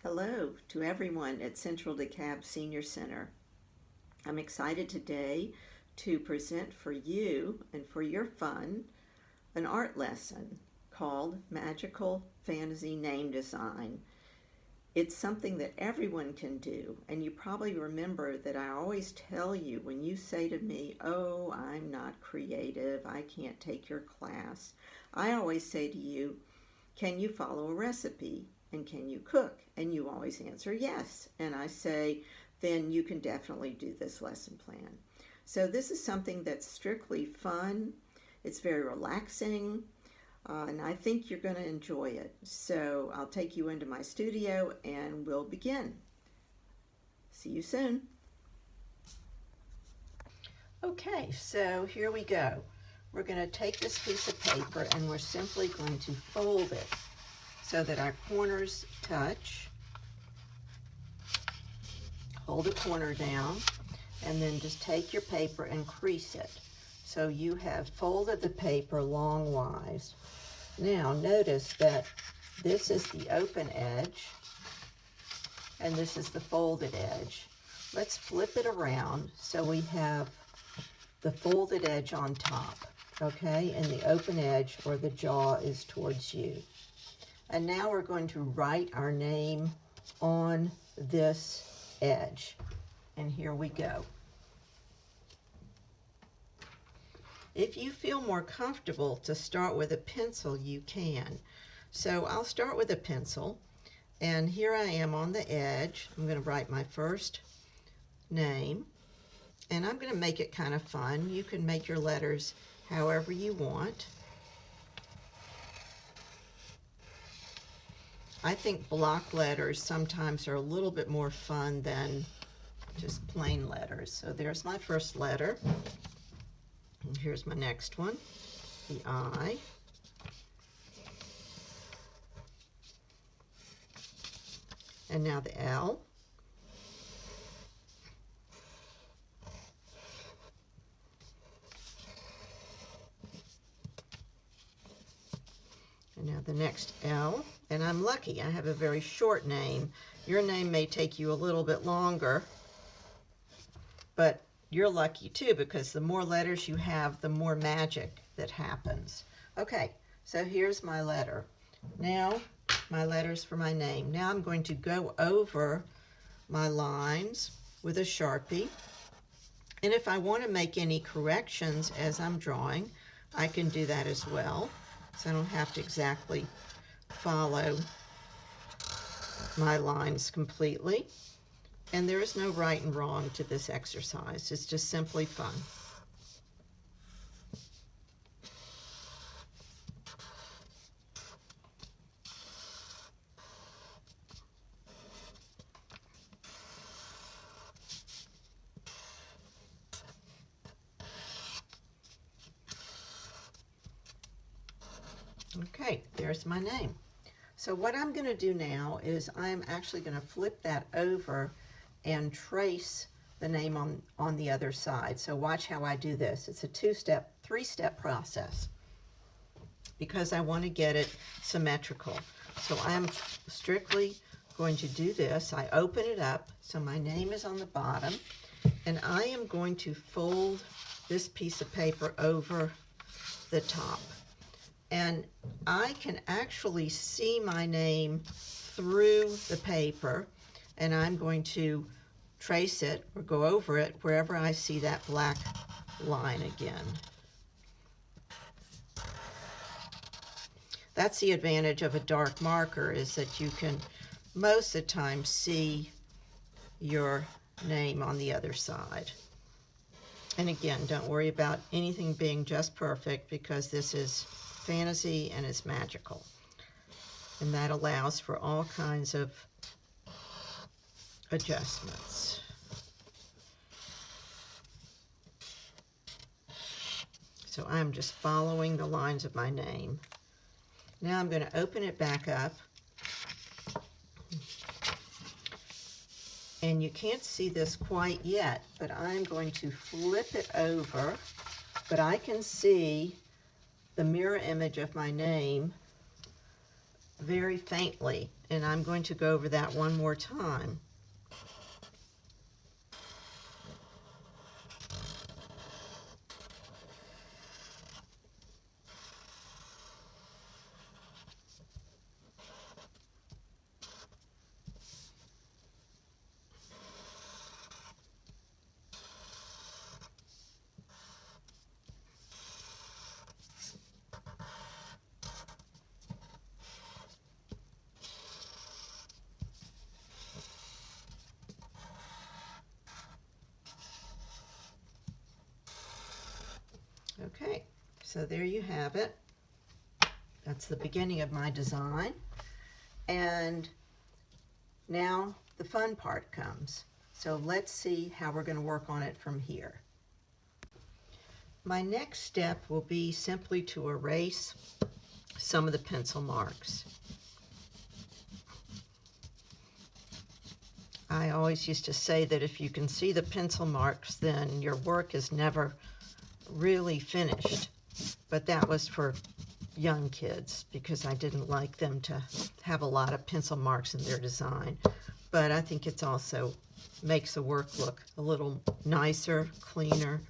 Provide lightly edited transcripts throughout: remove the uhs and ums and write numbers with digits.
Hello to everyone at Central DeKalb Senior Center. I'm excited today to present for you and for your fun an art lesson called Magical Fantasy Name Design. It's something that everyone can do, and you probably remember that I always tell you when you say to me, "Oh, I'm not creative, I can't take your class," I always say to you, "Can you follow a recipe? And can you cook?" And you always answer yes. And I say, then you can definitely do this lesson plan. So this is something that's strictly fun. It's very relaxing. And I think you're going to enjoy it. So I'll take you into my studio and we'll begin. See you soon. Okay, so here we go. We're going to take this piece of paper and we're simply going to fold it so that our corners touch. Hold the corner down and then just take your paper and crease it. So you have folded the paper longwise. Now notice that this is the open edge and this is the folded edge. Let's flip it around so we have the folded edge on top, okay? And the open edge or the jaw is towards you. And now we're going to write our name on this edge. And here we go. If you feel more comfortable to start with a pencil, you can. So I'll start with a pencil. And here I am on the edge. I'm going to write my first name. And I'm going to make it kind of fun. You can make your letters however you want. I think block letters sometimes are a little bit more fun than just plain letters. So there's my first letter. And here's my next one, the I. And now the L. And now the next L. And I'm lucky, I have a very short name. Your name may take you a little bit longer, but you're lucky too, because the more letters you have, the more magic that happens. Okay, so here's my letter. Now, my letters for my name. Now I'm going to go over my lines with a Sharpie. And if I want to make any corrections as I'm drawing, I can do that as well. So I don't have to exactly follow my lines completely. And there is no right and wrong to this exercise. It's just simply fun. Okay, there's my name. So what I'm going to do now is I'm actually going to flip that over and trace the name on the other side. So watch how I do this. It's a three-step process because I want to get it symmetrical. So I'm strictly going to do this. I open it up so my name is on the bottom, and I am going to fold this piece of paper over the top. And I can actually see my name through the paper, and I'm going to trace it or go over it wherever I see that black line again. That's the advantage of a dark marker, is that you can most of the time see your name on the other side. And again, don't worry about anything being just perfect, because this is fantasy and it's magical. And that allows for all kinds of adjustments. So I'm just following the lines of my name. Now I'm going to open it back up. And you can't see this quite yet, but I'm going to flip it over. But I can see the mirror image of my name very faintly, and I'm going to go over that one more time. Okay, so there you have it. That's the beginning of my design. And now the fun part comes. So let's see how we're going to work on it from here. My next step will be simply to erase some of the pencil marks. I always used to say that if you can see the pencil marks, then your work is never really finished. But that was for young kids because I didn't like them to have a lot of pencil marks in their design. But I think it's also makes the work look a little nicer, cleaner.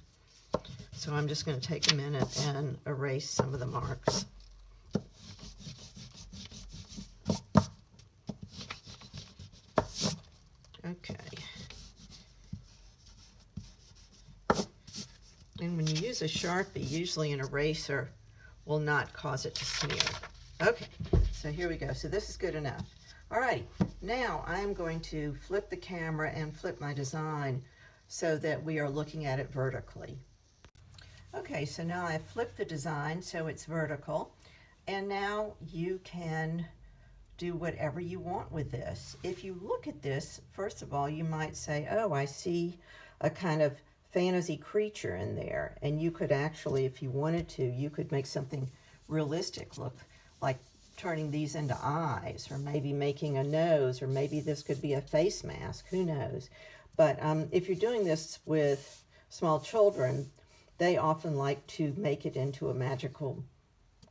So I'm just going to take a minute and erase some of the marks. Okay. And when you use a Sharpie, usually an eraser will not cause it to smear. Okay, so here we go. So this is good enough. All right, now I'm going to flip the camera and flip my design so that we are looking at it vertically. Okay, so now I've flipped the design so it's vertical, and now you can do whatever you want with this. If you look at this, first of all, you might say, oh, I see a kind of fantasy creature in there, and you could actually, if you wanted to, you could make something realistic look like turning these into eyes, or maybe making a nose, or maybe this could be a face mask, who knows. But if you're doing this with small children, they often like to make it into a magical,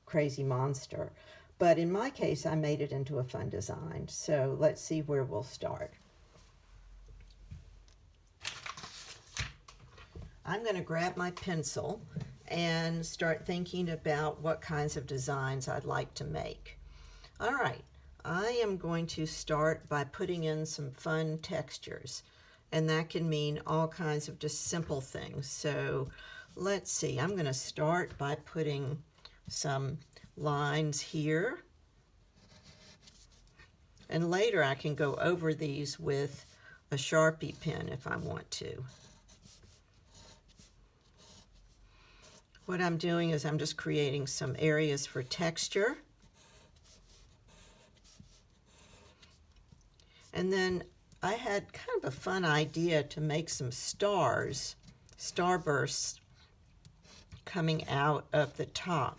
crazy monster. But in my case, I made it into a fun design. So let's see where we'll start. I'm going to grab my pencil and start thinking about what kinds of designs I'd like to make. All right, I am going to start by putting in some fun textures, and that can mean all kinds of just simple things. So let's see, I'm going to start by putting some lines here, and later I can go over these with a Sharpie pen if I want to. What I'm doing is I'm just creating some areas for texture. And then I had kind of a fun idea to make some stars, starbursts coming out of the top.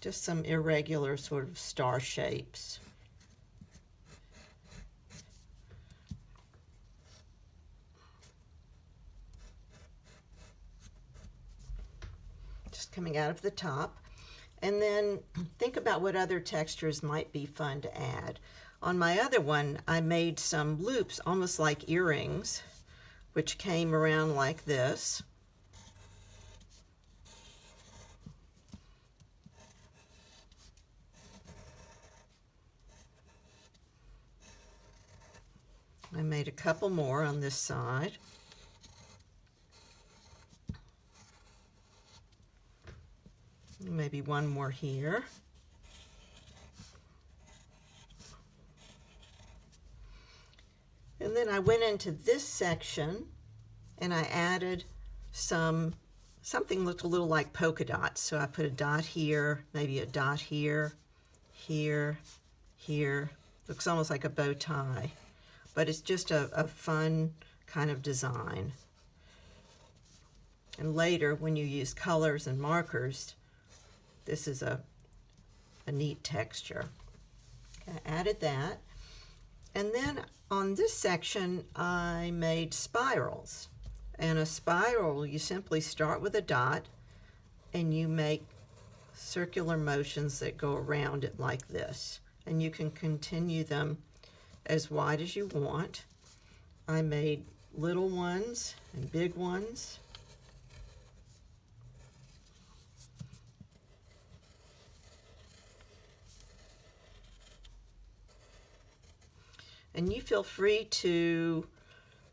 Just some irregular sort of star shapes. Coming out of the top. And then think about what other textures might be fun to add. On my other one, I made some loops, almost like earrings, which came around like this. I made a couple more on this side. Maybe one more here. And then I went into this section and I added something looked a little like polka dots. So I put a dot here, maybe a dot here, here, here. Looks almost like a bow tie, but it's just a fun kind of design. And later, when you use colors and markers, this is a neat texture. Okay, I added that. And then on this section, I made spirals. And a spiral, you simply start with a dot and you make circular motions that go around it like this. And you can continue them as wide as you want. I made little ones and big ones. And you feel free to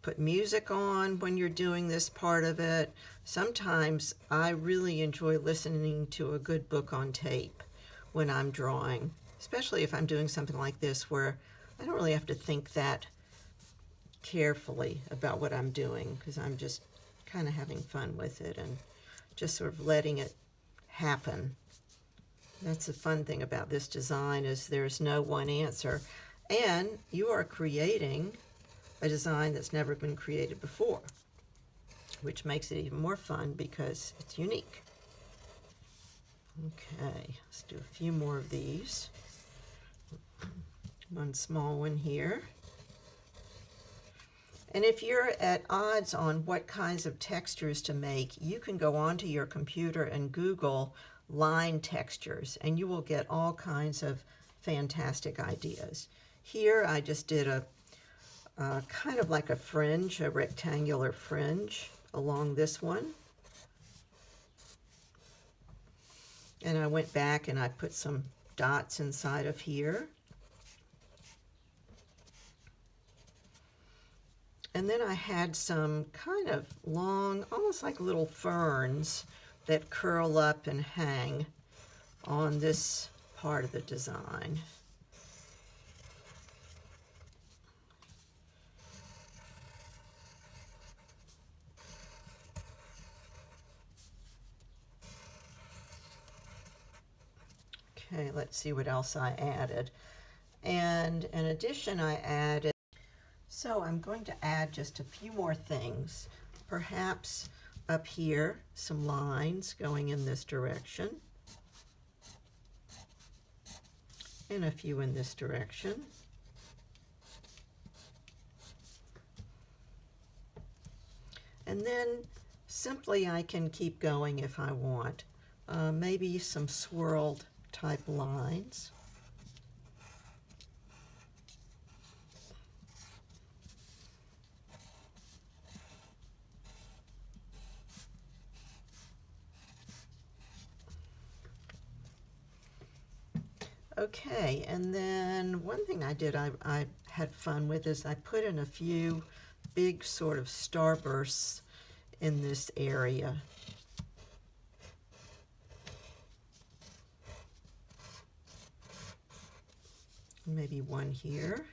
put music on when you're doing this part of it. Sometimes I really enjoy listening to a good book on tape when I'm drawing, especially if I'm doing something like this where I don't really have to think that carefully about what I'm doing, because I'm just kind of having fun with it and just sort of letting it happen. That's the fun thing about this design, is there's no one answer, and you are creating a design that's never been created before, which makes it even more fun because it's unique. Okay, let's do a few more of these. One small one here. And if you're at odds on what kinds of textures to make, you can go onto your computer and Google line textures, and you will get all kinds of fantastic ideas. Here I just did a kind of like a fringe, a rectangular fringe along this one. And I went back and I put some dots inside of here. And then I had some kind of long, almost like little ferns that curl up and hang on this part of the design. Okay, let's see what else I added. And in addition, I added, so I'm going to add just a few more things. Perhaps up here, some lines going in this direction, and a few in this direction. And then simply I can keep going if I want. Maybe some swirled type lines. Okay, and then one thing I did I had fun with is I put in a few big sort of starbursts in this area. Maybe one here.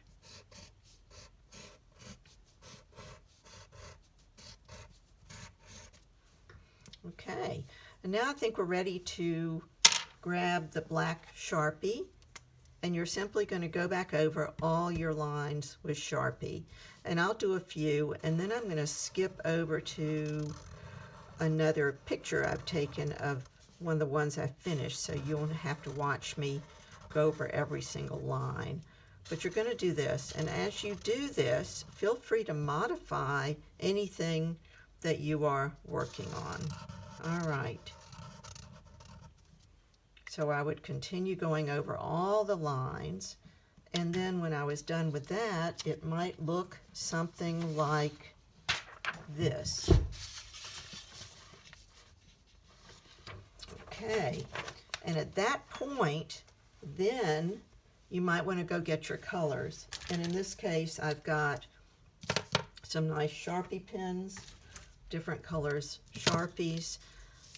Okay, and now I think we're ready to grab the black Sharpie, and you're simply going to go back over all your lines with Sharpie. And I'll do a few, and then I'm going to skip over to another picture I've taken of one of the ones I finished, so you won't have to watch me go over every single line. But you're going to do this, and as you do this, feel free to modify anything that you are working on. All right. So I would continue going over all the lines, and then when I was done with that, it might look something like this. Okay, and at that point, then you might want to go get your colors. And in this case, I've got some nice Sharpie pens, different colors Sharpies,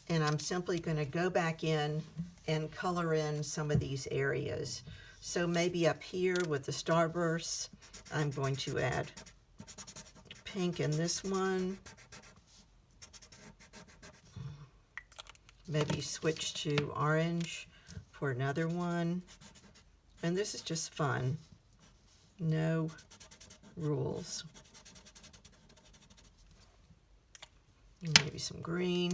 and I'm simply going to go back in and color in some of these areas. So maybe up here with the starbursts, I'm going to add pink in this one. Maybe switch to orange for another one. And this is just fun. No rules. Maybe some green.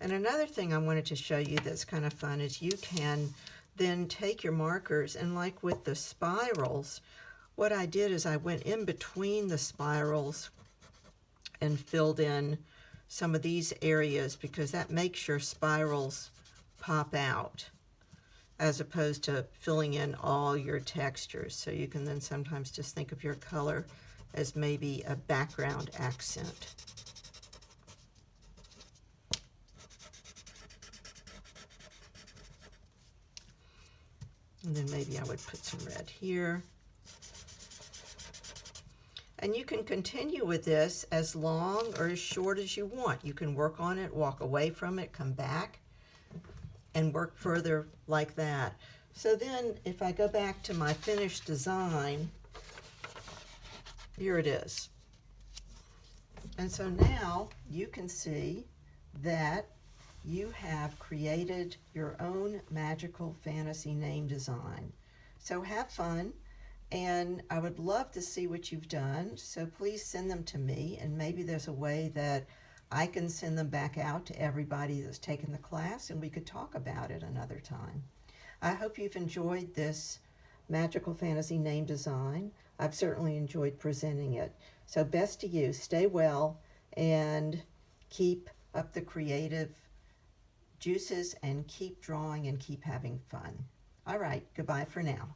And another thing I wanted to show you that's kind of fun is you can then take your markers, and like with the spirals, what I did is I went in between the spirals and filled in some of these areas, because that makes your spirals pop out, as opposed to filling in all your textures. So you can then sometimes just think of your color as maybe a background accent. And then maybe I would put some red here. And you can continue with this as long or as short as you want. You can work on it, walk away from it, come back, and work further like that. So then if I go back to my finished design, here it is. And so now you can see that you have created your own magical fantasy name design. So have fun, and I would love to see what you've done. So please send them to me, and maybe there's a way that I can send them back out to everybody that's taken the class, and we could talk about it another time. I hope you've enjoyed this magical fantasy name design. I've certainly enjoyed presenting it. So best to you. Stay well and keep up the creative juices and keep drawing and keep having fun. All right, goodbye for now.